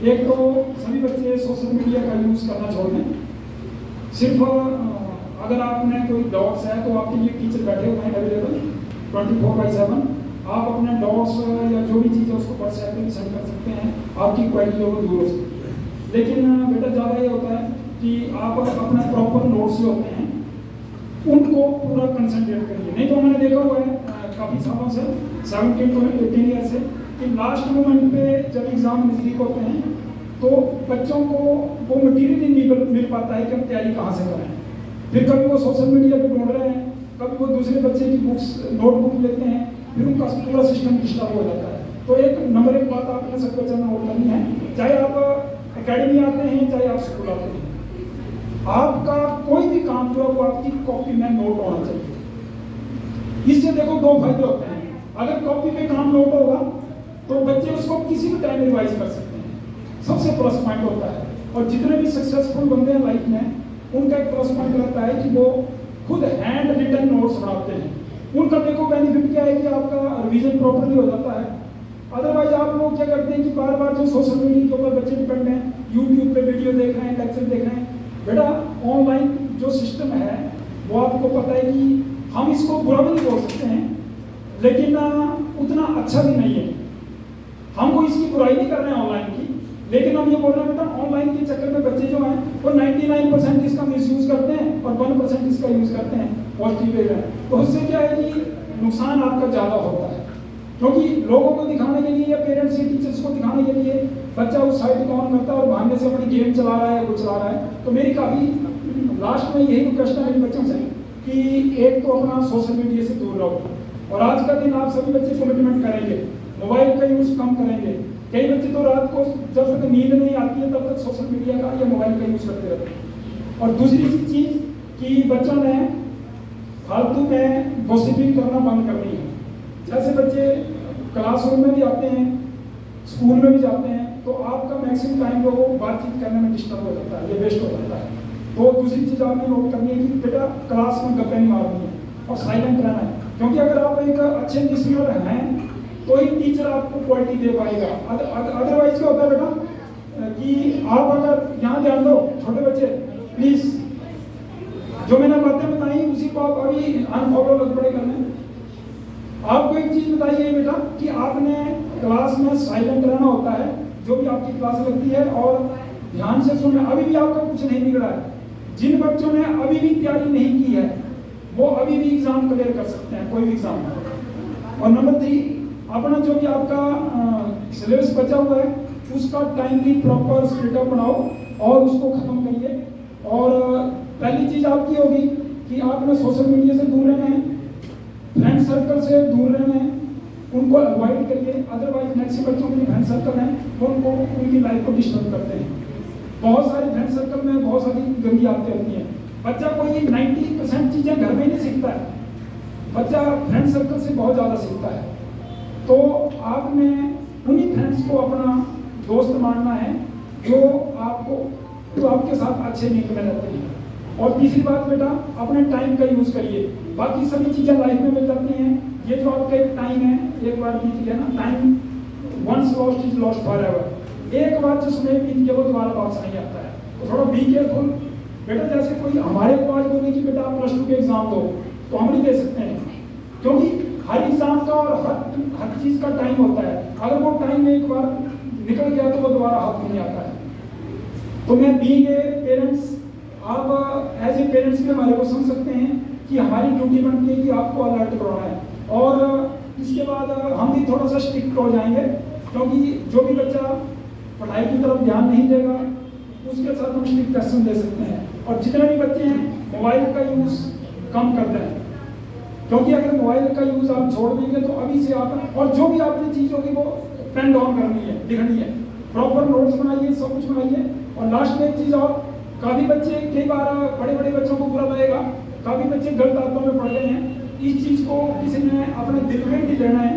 एक तो सभी बच्चे सोशल मीडिया का यूज़ करना छोड़ दें। सिर्फ अगर आपने कोई डाउट्स है तो आपके लिए टीचर बैठे हुए हैं अवेलेबल 24/7। आप अपने डाउट्स या जो भी चीज़ है उसको व्हाट्सएप पे सेंड कर सकते हैं, आपकी क्वालिटी वो दूर हो सकती है। लेकिन बेटा ज़्यादा ये होता है कि आप अपना प्रॉपर नोट्स जो होते हैं उनको पूरा कंसंट्रेट करिए। नहीं तो मैंने देखा हुआ है काफ़ी सालों से 17 to 18 ईयर से कि लास्ट मोमेंट पे जब एग्ज़ाम नज़दीक होते हैं तो बच्चों को वो मटीरियल ही नहीं मिल पाता है कि हम तैयारी कहाँ से करें। फिर कभी वो सोशल मीडिया पे ढूंढ रहे हैं, कभी वो दूसरे बच्चे की बुक्स नोटबुक लेते हैं, फिर उनका पूरा सिस्टम डिस्टर्ब हो जाता है। तो एक नंबर एक बात आपने सब बच्चों में नोट करनी है, चाहे आप एकेडमी आते हैं चाहे आप स्कूल आते हैं, आपका कोई भी काम जो है वो आपकी कॉपी में नोट होना चाहिए। इससे देखो दो फायदे होते हैं। अगर कॉपी पे काम नोट होगा तो बच्चे उसको किसी भी टाइम रिवाइज कर सकते हैं, सबसे प्लस पॉइंट होता है। और जितने भी सक्सेसफुल बंदे हैं लाइफ में, उनका एक प्लस पॉइंट रहता है कि वो खुद हैंड रिटन नोट्स बनाते हैं। उनका देखो बेनिफिट क्या है कि आपका रिवीजन प्रॉपरली हो जाता है। अदरवाइज आप लोग क्या करते हैं कि बार बार जो सोशल मीडिया के ऊपर बच्चे डिपेंड हैं, यूट्यूब पे वीडियो देख रहे हैं, लेक्चर देख रहे हैं। बेटा ऑनलाइन जो सिस्टम है वो आपको पता है कि हम इसको बुरा भी नहीं बोल सकते हैं, लेकिन उतना अच्छा भी नहीं है। हम कोई इसकी बुराई नहीं कर रहे हैं ऑनलाइन की, लेकिन हम ये बोल रहे हैं बेटा ऑनलाइन के चक्कर में बच्चे जो हैं वो 99% इसका मिसयूज करते हैं और 1% इसका यूज करते हैं पॉजिटिव वे में। तो उससे क्या है कि नुकसान आपका ज़्यादा होता है, क्योंकि लोगों को दिखाने के लिए या पेरेंट्स या टीचर्स को दिखाने के लिए बच्चा उस साइट को ऑन करता है और भागने से अपनी गेम चला रहा है, वो चला रहा है। तो मेरी काफ़ी लास्ट में यही रिक्वेस्ट है मेरे बच्चों से कि एक तो अपना सोशल मीडिया से दूर रहो, और आज का दिन आप सभी बच्चे कमिटमेंट करेंगे, मोबाइल का यूज़ कम करेंगे। कई बच्चे तो रात को जब तक नींद नहीं आती है तब तक सोशल मीडिया का या मोबाइल का यूज़ करते रहते हैं। और दूसरी चीज़ कि बच्चों ने फालतू में गॉसिपिंग करना बंद करनी है। जैसे बच्चे क्लासरूम में भी आते हैं, स्कूल में भी जाते हैं, तो आपका मैक्सिमम टाइम जो वो बातचीत करने में डिस्टर्ब हो जाता है, ये वेस्ट हो जाता है। तो दूसरी चीज़ आपने नोट करनी है कि बेटा क्लास में गप्पे नहीं मारनी है और साइलेंट रहना है, क्योंकि अगर आप एक अच्छे लिसनर हैं तो ही टीचर आपको क्वालिटी दे पाएगा। अदरवाइज क्या होता है बेटा कि आप अगर यहाँ ध्यान दो, छोटे बच्चे प्लीज जो मैंने बातें बताई उसी को आप अभी अनफॉलो लग पड़े करने। आपको एक चीज बताइए बेटा कि आपने क्लास में साइलेंट रहना होता है, जो भी आपकी क्लास लगती है, और ध्यान से सुनना। अभी भी आपका कुछ नहीं बिगड़ा है। जिन बच्चों ने अभी भी तैयारी नहीं की है वो अभी भी एग्जाम क्लियर कर सकते हैं, कोई भी एग्जाम। और नंबर 3, अपना जो भी आपका सिलेबस बचा हुआ है उसका टाइमली प्रॉपर स्प्लिटअप बनाओ और उसको खत्म करिए। और पहली चीज आपकी होगी कि आपने सोशल मीडिया से दूर रहना है, फ्रेंड सर्कल से दूर रहना है, उनको अवॉइड करिए। अदरवाइज नेक्स्ट बच्चों के फ्रेंड सर्कल हैं वो उनको उनकी लाइफ को डिस्टर्ब करते हैं। बहुत सारे फ्रेंड सर्कल में बहुत सारी गंदी आदतें होती हैं। बच्चा कोई 90% चीज़ें घर में नहीं सीखता है, बच्चा फ्रेंड सर्कल से बहुत ज़्यादा सीखता है। तो आपने उन्हीं फ्रेंड्स को अपना दोस्त मानना है जो आपके साथ अच्छे लिंक में रहते हैं। और तीसरी बात बेटा, अपने टाइम का यूज़ करिए। बाकी सभी चीज़ें लाइफ में मिल जाती हैं, ये जो आपका एक टाइम है एक बार बीत गया ना, time once lost is lost forever. एक बार जो समय बीत गया वो दोबारा वापस नहीं आता है। तो थोड़ा बी केयरफुल बेटा। जैसे कोई हमारे को आज बोले कि बेटा आप +2 के एग्जाम दो, तो हम नहीं दे सकते हैं, क्योंकि हर एग्जाम का और हर चीज़ का टाइम होता है। अगर वो टाइम एक बार निकल गया तो वो दोबारा हाथ नहीं आता है। तो मैं बीइंग ए पेरेंट्स, आप एज ए पेरेंट्स भी हमारे को समझ सकते हैं कि हमारी ड्यूटी बनती है कि आपको अलर्ट करवाना है। और इसके बाद हम भी थोड़ा सा स्ट्रिक्ट हो जाएंगे, क्योंकि जो भी बच्चा पढ़ाई की तरफ ध्यान नहीं देगा उसके साथ हम स्ट्रिक्ट एक्शन दे सकते हैं। और जितने भी बच्चे हैं मोबाइल का यूज़ कम कर दें, क्योंकि अगर मोबाइल का यूज़ आप छोड़ देंगे तो अभी से आप, और जो भी आपने चीज़ होगी वो पेन डाउन करनी है, लिखनी है, प्रॉपर नोट्स बनाइए, सब कुछ बनाइए। और लास्ट में एक चीज़ और, काफ़ी बच्चे कई बार बड़े बड़े बच्चों को बुरा लगेगा, काफ़ी बच्चे गलत आदतों में पड़ गए हैं। इस चीज़ को किसी ने अपने दिल में नहीं लेना है,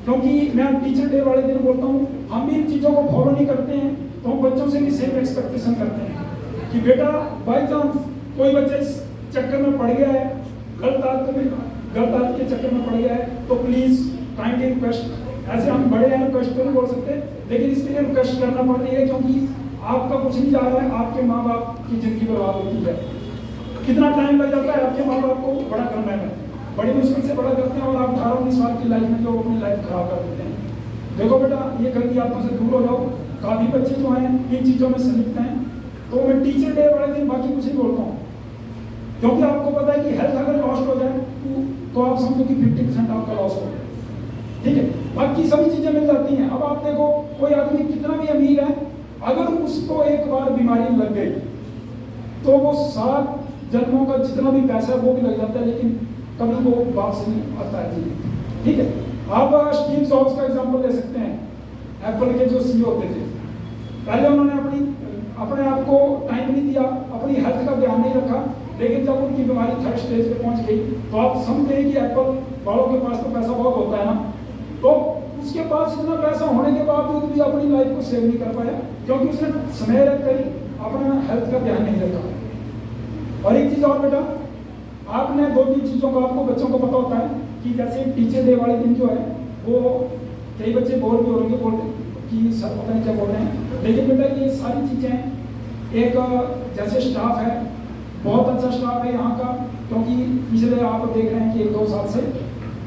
क्योंकि मैं टीचर डे वाले दिन बोलता हूँ हम भी इन चीज़ों को फॉलो नहीं करते हैं, तो हम बच्चों से भी सेम एक्सपेक्टेशन करते हैं कि बेटा बाई चांस कोई बच्चा इस चक्कर में पड़ गया है, गलत आदत के चक्कर में पड़ गया है, तो प्लीज़ काइंडली रिक्वेस्ट ऐसे हम बड़े हैं रिक्वेस्ट तो नहीं बोल सकते, लेकिन इसके लिए रिक्वेस्ट करना पड़ रही है क्योंकि आपका कुछ नहीं जा रहा है, आपके माँ बाप की जिंदगी बर्बाद होती है। कितना टाइम लग जाता है आपके माँ बाप को बड़ा करने में, बड़ी मुश्किल से बड़ा करते हैं और आप 18-19 साल की लाइफ में जो अपनी लाइफ खराब कर देते हैं। देखो बेटा, ये गलती आपको से दूर हो जाओ। काफ़ी बच्चे जो हैं इन चीज़ों में संलिप्त हैं, तो मैं टीचर डे वाले दिन बाकी कुछ नहीं बोलता हूँ, क्योंकि आपको पता है कि हेल्थ अगर लॉस्ट हो जाए तो आप समझो कि 50% आपका लॉस हो गया, ठीक है। बाकी सभी चीज़ें मिल जाती हैं। अब आप देखो, कोई आदमी कितना भी अमीर है, अगर उसको एक बार बीमारी लग गई तो वो 7 जन्मों का जितना भी पैसा वो भी लग जाता है, लेकिन कभी वो वापस नहीं आता है जी, ठीक है। आप स्टीव जॉब्स का एग्जांपल ले सकते हैं, एप्पल के जो सीईओ होते थे। पहले उन्होंने अपने आप को टाइम नहीं दिया, अपनी हेल्थ का ध्यान नहीं रखा, लेकिन जब उनकी बीमारी 3rd स्टेज पे पहुंच गई तो आप समझते हैं कि एप्पल वालों के पास तो पैसा बहुत होता है ना, तो उसके पास इतना पैसा होने के बावजूद भी अपनी लाइफ को सेव नहीं कर पाया, क्योंकि उसने समय रखकर अपना हेल्थ का ध्यान नहीं रखा। और एक चीज़ और बेटा, आपने 2-3 चीज़ों का आपको बच्चों को पता होता है कि जैसे टीचर डे वाले दिन जो है वो कई बच्चे बोर भी हो रहे बोलते कि सर पता नहीं क्या बोल रहे हैं, लेकिन बेटा ये सारी चीज़ें एक जैसे स्टाफ है, बहुत अच्छा स्टाफ है यहाँ का, क्योंकि पिछले आप देख रहे हैं कि 1-2 साल से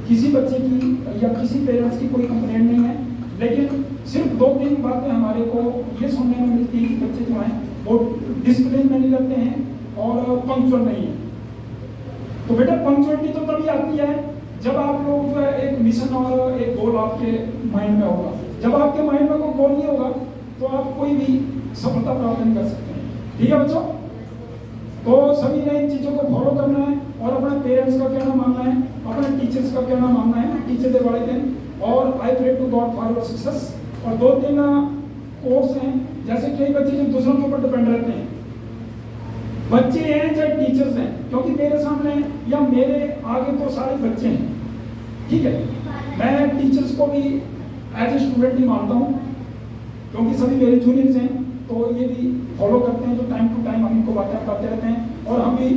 किसी बच्चे की या किसी पेरेंट्स की कोई कंप्लेंट नहीं है, लेकिन सिर्फ 2-3 बातें हमारे को ये सुनने में मिलती है कि बच्चे जो हैं वो डिसिप्लिन में नहीं रहते हैं और पंक्चुअल नहीं है। तो बेटा पंक्चुअलिटी तो तभी आती है जब आप लोग जो है एक मिशन और एक गोल आपके माइंड में होगा। जब आपके माइंड में कोई गोल नहीं होगा तो आप कोई भी सफलता प्राप्त नहीं कर सकते, ठीक है बच्चों। तो सभी ने इन चीज़ों को फॉलो करना है और अपने पेरेंट्स का कहना मानना है, अपने टीचर्स का कहना मानना है टीचर डे वाले दिन। और I pray to God for your success. और 2-3 कोर्स हैं, जैसे कई बच्चे जो दूसरों के ऊपर डिपेंड रहते हैं, बच्चे हैं चाहे टीचर्स हैं, क्योंकि मेरे सामने या मेरे आगे तो सारे बच्चे हैं, ठीक है। मैं टीचर्स को भी एज ए स्टूडेंट ही मानता हूँ, क्योंकि सभी मेरे जूनियर्स हैं, तो ये भी फॉलो करते हैं जो टाइम टू टाइम हम इनको बातें बताते रहते हैं। और हम भी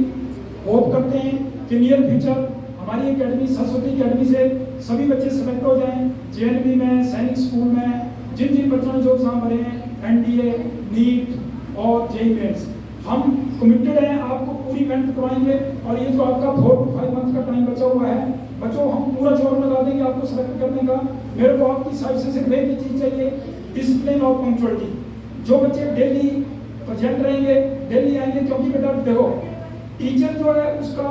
होप करते हैं कि नियर फ्यूचर हमारी एकेडमी सरस्वती एकेडमी से सभी बच्चे सेलेक्ट हो जाएं, जेएनवी में, सैनिक स्कूल में, जिन जिन बच्चों ने जो एग्जाम भरे हैं, एनडीए, नीट और जेईई मेंस, हम कमिटेड हैं, आपको पूरी मेहनत करवाएंगे। और ये जो आपका 4 to 5 मंथ का टाइम बचा हुआ है बच्चों, हम पूरा जोर लगा देंगे आपको सेलेक्ट करने का। मेरे को आपकी साइड से सिर्फ एक ही चीज़ चाहिए, डिसिप्लिन और पंक्चुअलिटी। जो बच्चे डेली प्रेजेंट रहेंगे, डेली आएंगे, क्योंकि बेटा देखो टीचर जो है उसका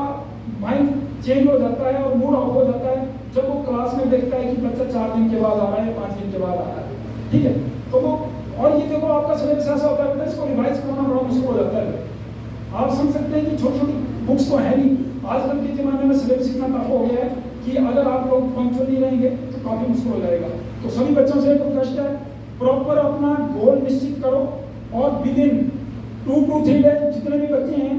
माइंड चेंज हो जाता है और मूड ऑफ हो जाता है जब वो क्लास में देखता है कि बच्चा 4 दिन के बाद आ रहा है, 5 दिन के बाद आ रहा है, ठीक है। तो वो और ये देखो आपका सिलेबस ऐसा होता है बेटा, इसको रिवाइज करना बड़ा मुश्किल हो जाता है। आप समझ सकते हैं कि छोटी छोटी बुक्स तो है नहीं, आजकल के ज़माने में सिलेबस इतना टफ हो गया है कि अगर आप लोग पंक्चुअल नहीं रहेंगे तो काफ़ी मुश्किल हो जाएगा। तो सभी बच्चों से एक रिक्वेस्ट है, प्रॉपर अपना गोल निश्चित करो और विद इन 2 to 3 डेज जितने भी बच्चे हैं,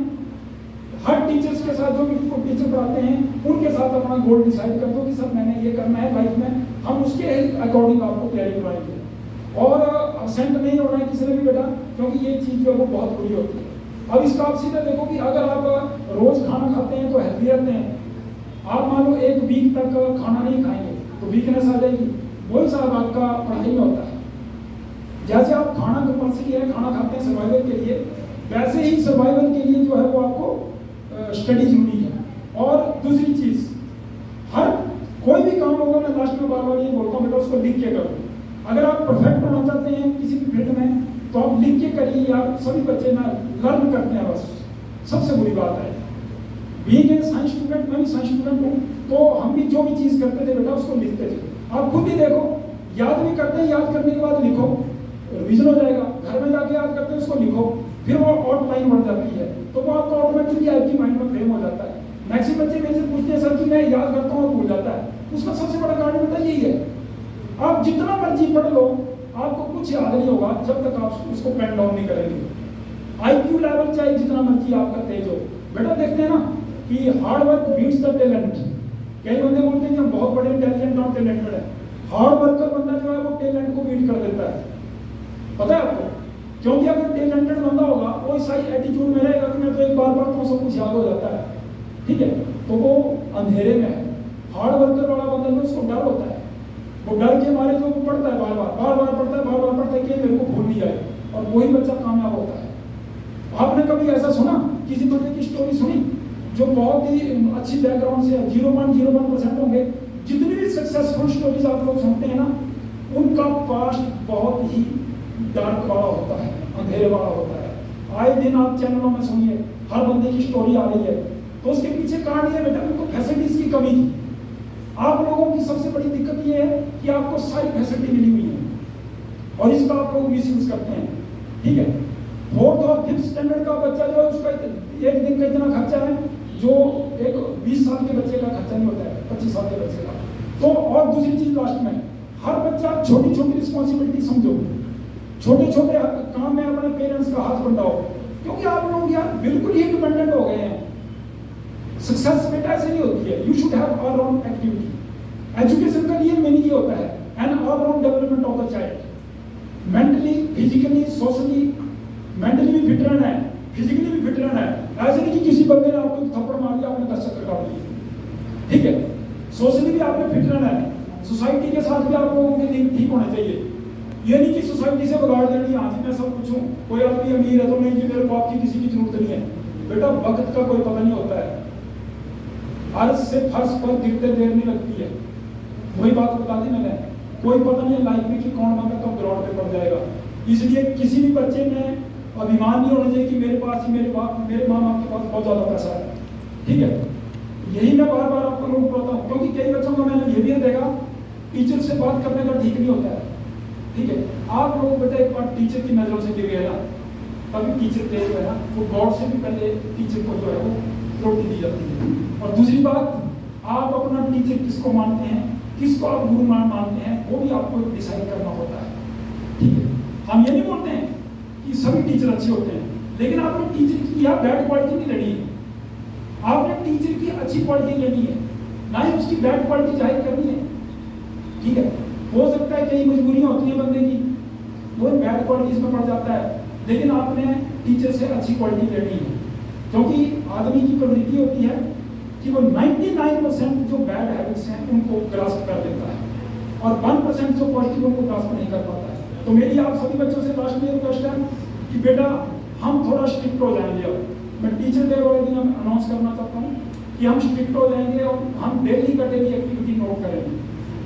हर टीचर्स के साथ जो भी टीचर पढ़ाते हैं उनके साथ अपना गोल डिसाइड कर दो कि सर मैंने ये करना है लाइफ में, हम उसके अकॉर्डिंग आपको तैयारी करवाएंगे। और अब्सेंट नहीं होना है किसी ने भी बेटा, क्योंकि ये चीज़ जो है वो बहुत बुरी होती है। अब इसका आप सीधा देखो कि अगर आप रोज खाना खाते हैं तो हेल्दी रहते हैं, आप मान लो 1 वीक तक खाना नहीं खाएंगे तो वीकनेस आ जाएगी। वही साहब आपका पढ़ाई में होता है, जैसे आप खाना कंपल्सरी है, खाना खाते हैं सर्वाइवल के लिए, वैसे ही सर्वाइवल के लिए जो है वो आपको स्टडी जरूरी है। और दूसरी चीज़, हर कोई भी काम होगा, मैं लास्ट में बार बार ये बोलता हूँ बेटा, उसको लिख के करो। अगर आप परफेक्ट होना चाहते हैं किसी भी फील्ड में तो आप लिख के करिए यार। सभी बच्चे ना लर्न करते हैं, बस सबसे बुरी बात है। बीइंग ए साइंस स्टूडेंट, मैं भी साइंस स्टूडेंट हूँ, तो हम भी जो भी चीज़ करते थे बेटा उसको लिखते थे। आप खुद ही देखो, याद भी करते हैं, याद करने के बाद लिखो, रिविजन हो जाएगा। घर में जाके याद करते हैं उसको लिखो, फिर वो आउटलाइन बन जाती है, तो वो आपका ऑटोमेटिकली आपकी माइंड में फ्रेम हो जाता है। मैक्सिमम बच्चे मेरे से पूछते हैं सर कि मैं याद करता हूँ और भूल जाता है, उसका सबसे बड़ा कारण बेटा यही है। आप जितना मर्जी पढ़ लो, आपको कुछ याद नहीं होगा जब तक आप उसको पेन डाउन नहीं करेंगे। आईक्यू लेवल चाहे जितना मर्जी आपका तेज हो, बेटा देखते हैं ना कि hard work beats the talent. कई बंदे बोलते हैं कि हम बहुत बड़े इंटेलिजेंट और टैलेंटेड है, हार्ड वर्कर बंदा जो है वो टैलेंट को बीट कर देता है। पता है आपको, क्योंकि अगर टैलेंटेड बंदा होगा वो इस एटीट्यूड में रहेगा कि मैं तो एक बार पढ़ता हूँ सब कुछ याद हो जाता है, ठीक है, तो वो अंधेरे में है। हार्ड वर्कर वाला बंदा जो उसको डर होता है, वो डर के मारे जो वो पढ़ता है, बार बार पढ़ता है कि मेरे को भूल नहीं आए, और वही बच्चा कामयाब होता है। आपने कभी ऐसा सुना, किसी बच्चे की स्टोरी सुनी जो बहुत ही अच्छी बैकग्राउंड से 0.01% होंगे? जितनी भी सक्सेसफुल स्टोरीज आप लोग सुनते हैं ना, उनका पास्ट बहुत ही डार्क वाला होता है, अंधेरे वाला होता है। आए दिन आप चैनलों में सुनिए, हर बंदे की स्टोरी आ रही है, तो उसके पीछे कहानी है बेटा उनको फैसिलिटीज की कमी थी। आप लोगों की सबसे बड़ी दिक्कत ये है कि आपको सारी फैसिलिटी मिली हुई है और इसका आप लोग मिसयूज करते हैं। ठीक है, 4th और 5th स्टैंडर्ड का बच्चा जो है उसका एक दिन का इतना खर्चा है जो एक 20 साल के बच्चे का खर्चा नहीं होता है, 25 साल के बच्चे का। तो और दूसरी चीज लास्ट में, हर बच्चा छोटी छोटी रिस्पॉन्सिबिलिटी समझो, छोटे छोटे काम में अपने पेरेंट्स का हाथ बंटाओ, क्योंकि आप लोग यार बिल्कुल ही डिपेंडेंट हो गए हैं। सक्सेस बेटा ऐसे नहीं होती है, you should have all round activity. Education का ये मीनिंग ये होता है an all round development of the child, mentally, physically, socially, mentally भी फिट रहना है, फिजिकली भी फिट रहना है। ऐसे नहीं कि किसी बंदे ने आपको थप्पड़ मार दिया, आपने 10 चक्कर काट लिए। ठीक है, सोशली भी आपने फिट रहना है, सोसाइटी के साथ भी आप लोगों के लिंक ठीक होने चाहिए। ये नहीं कि सोसाइटी से बगाड़ देनी, हाँ जी मैं सब कुछ हूँ, कोई आदमी अमीर है तो नहीं जी मेरे को आपकी किसी की जरूरत नहीं है। बेटा वक्त का कोई पता नहीं होता है, अर्श से फर्श पर गिरते देर नहीं लगती है। वही बात बता दी मैंने, कोई पता नहीं है लाइफ में कि कौन बंदा कब ग्राउंड पे पड़ जाएगा। इसलिए किसी भी बच्चे में अभिमान नहीं होना चाहिए कि मेरे पास ही मेरे माँ बाप के पास बहुत ज्यादा पैसा है। ठीक है, यही मैं बार बार आपको रोक पाता हूँ, क्योंकि कई बच्चों को मैंने ये भी देखा टीचर से बात करने का ठीक नहीं होता है। ठीक है, आप लोग बेटा एक बार टीचर की नजरों से गिर गए ना, तभी टीचर जो है ना वो गॉड से भी पहले टीचर को जो है वो रोटी दी जाती है। और दूसरी बात, आप अपना टीचर किसको मानते हैं, किसको आप गुरु मानते हैं, वो भी आपको डिसाइड करना होता है। ठीक है, हम ये नहीं बोलते हैं कि सभी टीचर अच्छे होते हैं, लेकिन आपने टीचर की यहाँ बैड क्वालिटी नहीं लेनी है, आपने टीचर की अच्छी क्वालिटी लेनी है, ना ही उसकी बैड क्वालिटी जाहिर करनी है। ठीक है, हो सकता है कई मजबूरियां होती हैं बंदे की, वो बैड क्वालिटीज में पड़ जाता है, लेकिन आपने टीचर से अच्छी क्वालिटी लेनी है, क्योंकि आदमी की प्रवृत्ति होती है कि वो 99% जो बैड हैबिट्स हैं उनको ग्रास्प कर देता है और 1% जो पॉजिटिव उनको ग्रास्प नहीं कर पाता है। तो मेरी आप सभी बच्चों से लास्ट में रिक्वेस्ट है कि बेटा हम थोड़ा स्ट्रिक्ट हो जाएंगे। अब मैं टीचर डे वाले दिन अनाउंस करना चाहता हूँ कि हम स्ट्रिक्ट हो जाएंगे और हम डेली का डेली एक्टिविटी नोट करेंगे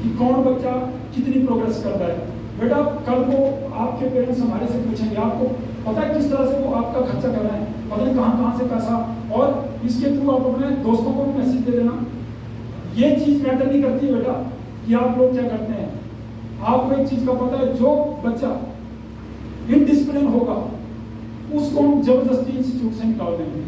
कि कौन बच्चा कितनी प्रोग्रेस कर रहा है। बेटा कल को आपके पेरेंट्स हमारे से पूछेंगे, आपको पता है किस तरह से वो आपका खर्चा कर रहे हैं, पता नहीं कहाँ से पैसा, और इसके थ्रू आप अपने दोस्तों को भी मैसेज दे देना। ये चीज़ मैटर नहीं करती है बेटा कि आप लोग क्या करते हैं, आपको एक चीज़ का पता है, जो बच्चा इनडिसिप्लिन होगा उसको हम जबरदस्ती इंस्टीट्यूट से निकाल देंगे।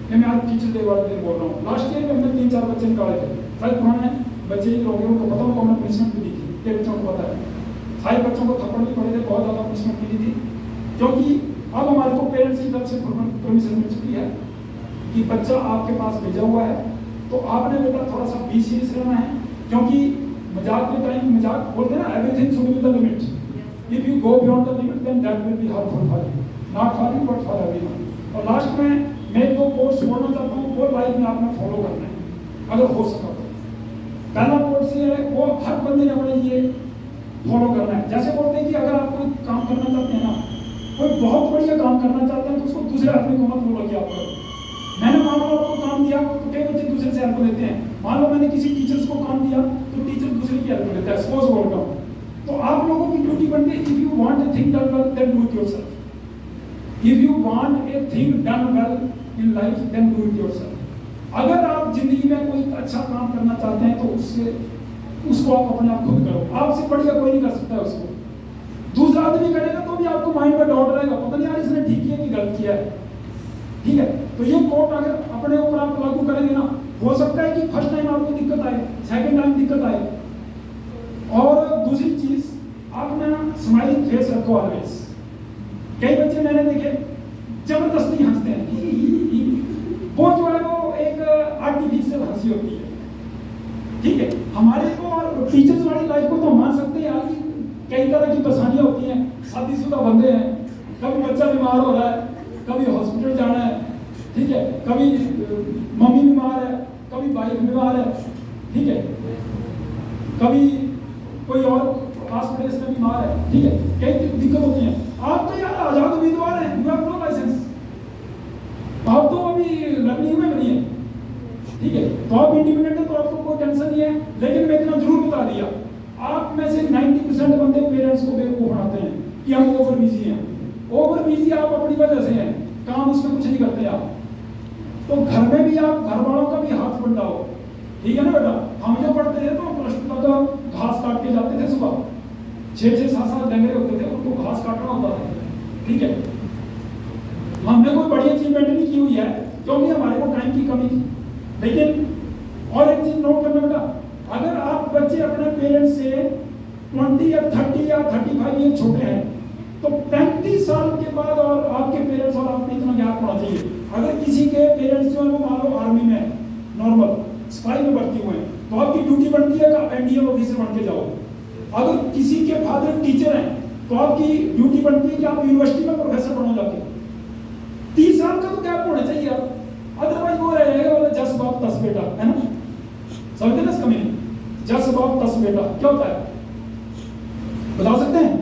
ये मैं आज टीचर डे वाले दिन बोल रहा हूँ। लास्ट ईयर में हमने 3-4 बच्चे निकाले थे, शायद पुराने बच्चे ही लोग उनको पता होगा, हमने पनिशमेंट भी दी थी, ये बच्चों को पता है। सारे बच्चों को थप्पड़ भी पड़े थे, बहुत ज़्यादा पनिशमेंट मिली थी, क्योंकि अब हमारे को पेरेंट्स की तरफ से परमिशन मिल चुकी है कि बच्चा आपके पास भेजा हुआ है, तो आपने बेटा थोड़ा सा बी सीरियस रहना है, क्योंकि मजाक के टाइम मजाक बोलते हैं ना, everything should be the limit, if you go beyond the limit then that will be harmful for you, not for you but for everyone. और लास्ट में मैं दो कोर्स बोलना चाहता हूँ, वो लाइफ में आपने फॉलो करना है अगर हो सका तो। पहला कोर्स ये है, वो हर बंदे ने अपने लिए फॉलो करना है। जैसे बोलते हैं कि अगर आप कोई काम करना चाहते हैं ना, कोई बहुत बढ़िया काम करना चाहते हैं, तो उसको दूसरे आदमी को मत बोलो कि आप करो। मैंने मान लो आपको काम दिया तो कई बच्चे दूसरे से हेल्प लेते हैं, मान लो मैंने किसी टीचर्स को काम दिया तो टीचर दूसरे की हेल्प लेता है, सपोज बोल रहा हूँ। तो आप लोगों की ड्यूटी बनती है, if you want a thing done well then do it yourself, if you want a thing done well in life then do it yourself. अगर आप जिंदगी में कोई अच्छा काम करना चाहते हैं तो उसको आप अपने आप खुद करो, आपसे बढ़िया कोई नहीं कर सकता है उसको। दूसरा आदमी करेगा तो भी आपको माइंड में डाउट रहेगा, पता नहीं यार इसने ठीक किया कि गलत किया है। ठीक है, तो ये कोट अगर अपने ऊपर आप लागू करेंगे ना, हो सकता है कि फर्स्ट टाइम आपको दिक्कत आए, सेकंड टाइम दिक्कत आए। और दूसरी चीज, आप ना स्माइलिंग फेस रखो ऑलवेज। कई बच्चे मैंने देखे जबरदस्ती हंसते हैं, वो जो है वो एक आर्टिफिशियल हंसी होती है। ठीक है, हमारे को और टीचर्स वाली लाइफ को तो मान सकते हैं यार, कई तरह की परेशानियां होती हैं, शादीशुदा बंदे हैं, कभी बच्चा बीमार हो रहा है, कभी हॉस्पिटल जाना है, ठीक है, कभी मम्मी बीमार है, कभी भाई बीमार है, ठीक है, कभी कोई और पास प्रदेश में बीमार है, ठीक है, कई दिक्कत होती है। आप तो यार आजाद उम्मीदवार हैं, यू हैव नो लाइसेंस, आप तो अभी लर्निंग में बनी है, ठीक है, तो आप इंडिपेंडेंट है तो आपको कोई टेंशन नहीं है। लेकिन मैं इतना जरूर बता दिया, आप में से 90% बंदे पेरेंट्स को बेवकूफ बनाते हैं कि हम ओवर बिजी हैं। ओवर बिजी आप अपनी वजह से हैं, काम उसमें कुछ नहीं करते आप। तो घर में भी आप घर वालों का भी हाथ बंटाओ, ठीक है ना बेटा। हम जो पढ़ते थे तो प्लस टू तक घास काट के जाते थे, सुबह 6-6, 7-7 डंगरे होते थे, उनको घास काटना होता था, ठीक है। हमने कोई बड़ी अचीवमेंट नहीं की हुई है क्योंकि हमारे को टाइम की कमी थी। लेकिन और एक चीज नोट करना बेटा, अगर आप बच्चे अपने पेरेंट्स से 20 या 30 या 35 ईयर छोटे हैं तो 35 साल के बाद और आपके पेरेंट्स और आपने इतना गैप होना चाहिए। अगर किसी के पेरेंट्स जो है वो मान लो आर्मी में नॉर्मल सिपाही में भर्ती हुए हैं तो आपकी ड्यूटी बनती है कि एनडीए ऑफिसर बन के जाओ। अगर किसी के फादर टीचर हैं तो आपकी ड्यूटी बनती है कि आप यूनिवर्सिटी में प्रोफेसर बनो जाके। 30 साल का तो गैप होना चाहिए आप, अदरवाइज वो रहेगा बोले 10 बाप 10 बेटा, है ना, समझते ना इसका मीनिंग, 10 बाप 10 बेटा क्या होता है बता सकते हैं?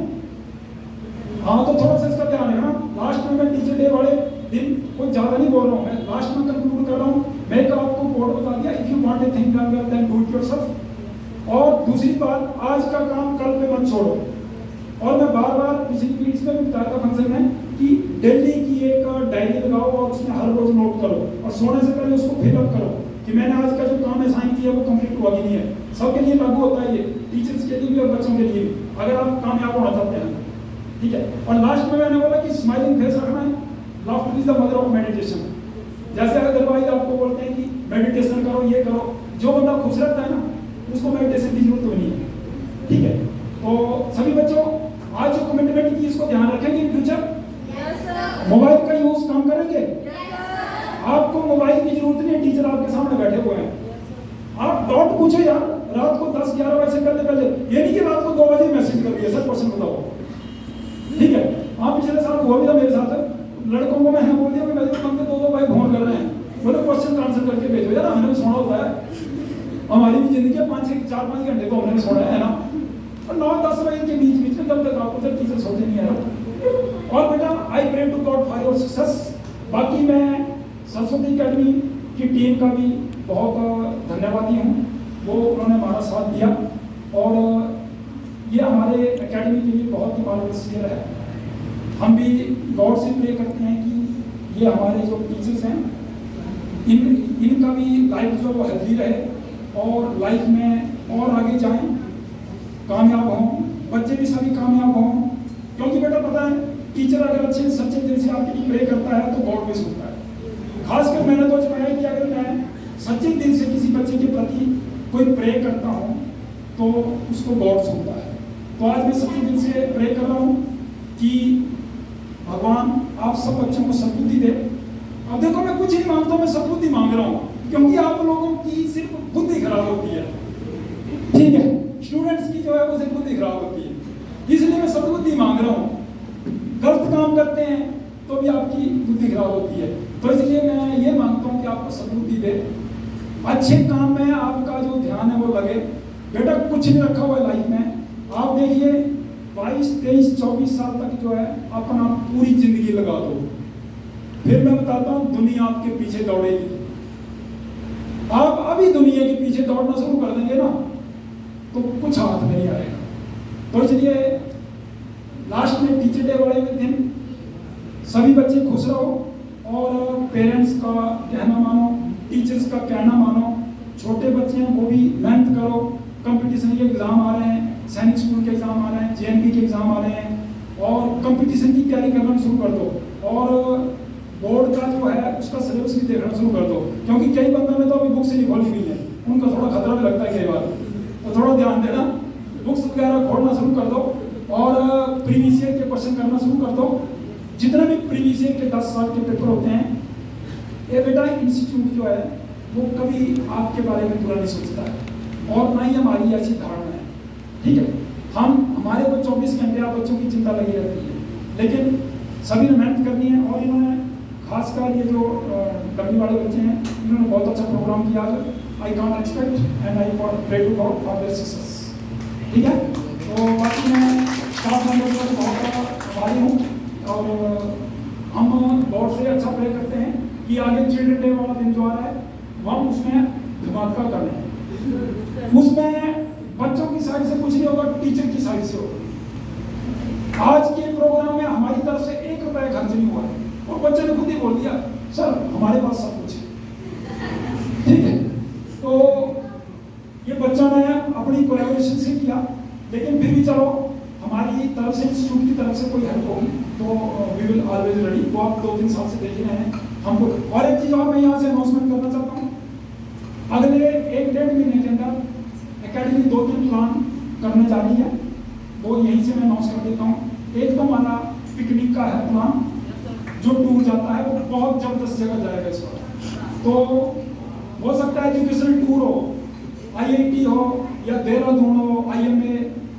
हाँ, तो थोड़ा सा इसका ध्यान रखना। लास्ट में मैं टीचर डे वाले दिन कोई ज्यादा नहीं बोल रहा हूँ, मैं लास्ट में कंक्लूड कर रहा हूँ। मैं कल आपको कोड बता दिया, if you want a thing done well then do it yourself. और दूसरी बात, आज का काम कल पे मत छोड़ो। और मैं बार बार पिछली मीटिंग्स में भी बताया था फंक्शन में कि डेली की एक डायरी लगाओ और उसमें हर रोज नोट करो और सोने से पहले उसको फिल अप करो कि मैंने आज का जो काम असाइन किया वो कंप्लीट हुआ कि नहीं है। सबके लिए लागू होता है ये, टीचर्स के लिए भी और बच्चों के लिए भी, अगर आप कामयाब होना चाहते हैं, ठीक है। और लास्ट में मैंने बोला कि स्माइलिंग फेस रखना है, laughter is the mother of meditation. जैसे अगर भाई आपको बोलते हैं कि मेडिटेशन करो, ये करो, जो बंदा खुश रहता है ना उसको मेडिटेशन की जरूरत नहीं है, ठीक है। तो सभी बच्चों आज जो कमिटमेंट की इसको ध्यान रखेंगे इन फ्यूचर। मोबाइल का यूज कम करेंगे। आपको मोबाइल की जरूरत नहीं है, टीचर आपके सामने बैठे हुए हैं। आप डॉट पूछो यार, रात को 10-11 बजे से पहले, ये नहीं कि रात को 2 बजे मैसेज कर दिया सर क्वेश्चन बताओ, ठीक है। आप पिछले साल हुआ भी था मेरे साथ, लड़कों को मैंने बोल दिया मेरे बंदे 2-2 भाई फोन कर रहे हैं, बोले क्वेश्चन का आंसर करके भेजो यार, हमने भी सोना होता है, हमारी भी जिंदगी है 4-5 घंटे तो हमने भी सोना है ना। और 9-10 बजे के बीच में जब तक आपको जब टीचर सोते नहीं है। और बेटा I pray to God for your success. बाकी मैं सरस्वती अकेडमी की टीम का भी बहुत धन्यवादी हूँ, वो उन्होंने हमारा साथ दिया और ये हमारे एकेडमी के लिए बहुत ही मार्गदर्शक है। हम भी गॉड से प्रे करते हैं कि ये हमारे जो टीचर्स हैं इनका भी लाइफ जो वो हेल्दी रहे और लाइफ में और आगे जाएं, कामयाब हों, बच्चे भी सभी कामयाब हों। क्योंकि बेटा पता है टीचर अगर अच्छे सच्चे दिल से आपके लिए प्रे करता है तो गॉड भी सुनता है। खासकर मैंने तो पाया कि अगर मैं सच्चे दिल से किसी बच्चे के प्रति कोई प्रे करता हूँ तो उसको गॉड सुनता है। तो आज मैं सच्चे दिल से प्रे कर रहा हूँ कि भगवान आप सब बच्चों को सद्बुद्धि दे। अब देखो मैं कुछ नहीं मांगता, मैं सद्बुद्धि मांग रहा हूँ क्योंकि आप लोगों की सिर्फ बुद्धि खराब होती है, ठीक है, स्टूडेंट्स की जो है वो सिर्फ बुद्धि खराब होती है, इसलिए मैं सद्बुद्धि मांग रहा हूँ। गलत काम करते हैं तो भी आपकी बुद्धि खराब होती है, तो इसलिए मैं ये मांगता हूँ कि आपको सद्बुद्धि दे, अच्छे काम में आपका जो ध्यान है वो लगे। बेटा कुछ नहीं रखा हुआ है लाइफ में, आप देखिए 22, 23, 24 साल तक जो है अपना पूरी जिंदगी लगा दो, फिर मैं बताता हूँ दुनिया आपके पीछे दौड़ेगी। आप अभी दुनिया के पीछे दौड़ना शुरू कर देंगे ना तो कुछ हाथ में नहीं आएगा। तो इसलिए लास्ट में टीचर डे वाले दिन सभी बच्चे खुश रहो और पेरेंट्स का कहना मानो, टीचर्स का कहना मानो। छोटे बच्चे हैं वो भी मेहनत करो, कंपटीशन के एग्जाम आ रहे हैं, सैनिक स्कूल के एग्जाम आ रहे हैं, जेएनपी के एग्जाम आ रहे हैं और कंपटीशन की तैयारी करना शुरू कर दो और बोर्ड का जो है उसका सिलेबस भी देखना शुरू कर दो, क्योंकि कई बंदों ने तो अभी बुक्स नहीं खोली हुई है, उनका थोड़ा खतरा भी लगता है कई बार, तो थोड़ा ध्यान देना, बुक्स वगैरह खोलना शुरू कर दो और प्रीवियस ईयर के क्वेश्चन करना शुरू कर दो। जितने भी प्रीवियस ईयर के 10 साल के पेपर होते हैं, ये बेटा इंस्टीट्यूट जो है वो कभी आपके बारे में बुरा नहीं सोचता है और ना ही हमारी ऐसी धारणा है, ठीक है। हमारे को 24 घंटे आप बच्चों की चिंता लगी रहती है, लेकिन सभी ने मेहनत करनी है और इन्होंने खासकर ये जो डब्ल्यू वाले बच्चे हैं इन्होंने बहुत अच्छा प्रोग्राम किया। I can't expect and I pray to God for their success. ठीक है। तो बाकी मैं स्टाफ मेंबर का बहुत आभारी हूँ और हम बहुत से अच्छा प्रे करते हैं कि आगे चिल्ड्रन डे वाला दिन जो आ रहा है हम उसमें धमाका कर रहे हैं। उसमें बच्चों की साइड से कुछ नहीं होगा, टीचर की साइड से होगा। आज के प्रोग्राम में हमारी तरफ से 1 रुपया खर्च नहीं हुआ है और बच्चे ने खुद ही बोल दिया सर हमारे पास सब कुछ है। ठीक है, तो ये बच्चों ने अपनी कोलैबोरेशन से किया, लेकिन फिर भी चलो हमारी तरफ से इंस्टीट्यूट की तरफ से कोई हेल्प होगी तो वी विल ऑलवेज रेडी। वो आप 2-3 साल से देख रहे हैं हमको। और एक चीज़ और मैं यहाँ से अनाउंसमेंट करना चाहता हूँ, अगले 1-1.5 महीने के अंदर एकेडमी 2-3 प्लान करने जा रही है, वो यहीं से मैं अनाउंस कर देता हूँ। एक तो हमारा पिकनिक का है प्लान, जो टूर जाता है वो बहुत जबरदस्त जगह जाएगा इस बार। तो हो सकता है एजुकेशनल टूर हो, IIT हो या देहरादून हो, IMA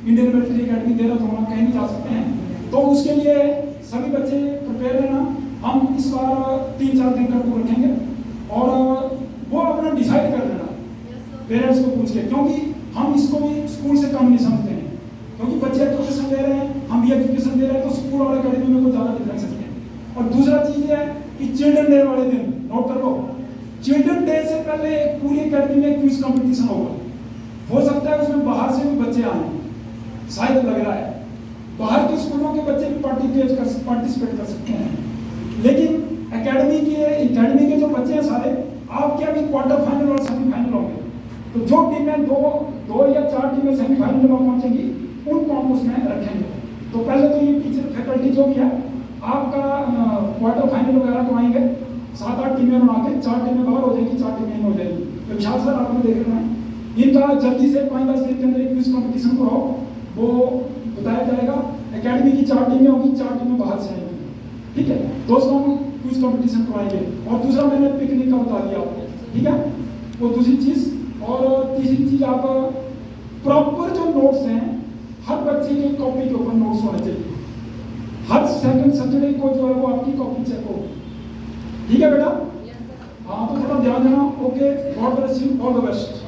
Indian military academy Dehradun हो, कहीं नहीं जा सकते हैं। तो उसके लिए सभी बच्चे प्रिपेयर रहना। हम इस बार 3-4 दिन का टूर रखेंगे और वो अपना डिसाइड कर लेना पेरेंट्स को पूछ के, क्योंकि हम इसको भी स्कूल से कम नहीं समझते हैं, क्योंकि बच्चे एजुकेशन दे रहे हैं, हम भी एजुकेशन दे रहे हैं, तो स्कूल और अकेडमी में कोई ज़्यादा डिफरेंस नहीं है। और दूसरा चीज़ है कि चिल्ड्रन डे वाले दिन नोट कर लो, चिल्ड्रन डे से पहले पूरी अकेडमी में क्विज कंपटीशन होगा। हो सकता है उसमें बाहर से भी बच्चे आए, शायद लग रहा है बाहर के स्कूलों के बच्चे भी पार्टिसिपेट कर सकते हैं। लेकिन एकेडमी के जो बच्चे हैं सारे आपके अभी क्वार्टर फाइनल और सेमीफाइनल होंगे, तो जो टीमें दो या 4 टीमें सेमीफाइनल में पहुंचेंगी उनको हम उसमें रखेंगे। तो पहले तो ये टीचर फैकल्टी जो भी है आपका क्वार्टर फाइनल वगैरह करवाएंगे, 7-8 टीमें बना के, 4 टीमें बाहर हो जाएगी, 4 टीमें हो जाएगी। तो विशाल सर आपने देख रहे हैं, इनका जल्दी से 5-10 दिन के अंदर एक क्विज कॉम्पिटिशन कराओ, वो बताया जाएगा। एकेडमी की 4 टीमें होगी, 4 टीमें बाहर से आएंगी, ठीक है। तो उसको हम क्विज कॉम्पिटिशन करवाएंगे। और दूसरा मैंने पिकनिक का बता दिया आपको, ठीक है, वो दूसरी चीज़। और तीसरी चीज़, आप प्रॉपर जो नोट्स हैं हर बच्चे की कॉपी के ऊपर नोट्स होने चाहिए। हर सेकंड सैटरडे को जो है वो आपकी कॉपी चेक हो, ठीक है बेटा? हाँ, तो थोड़ा ध्यान देना। Okay, God bless you, all the best.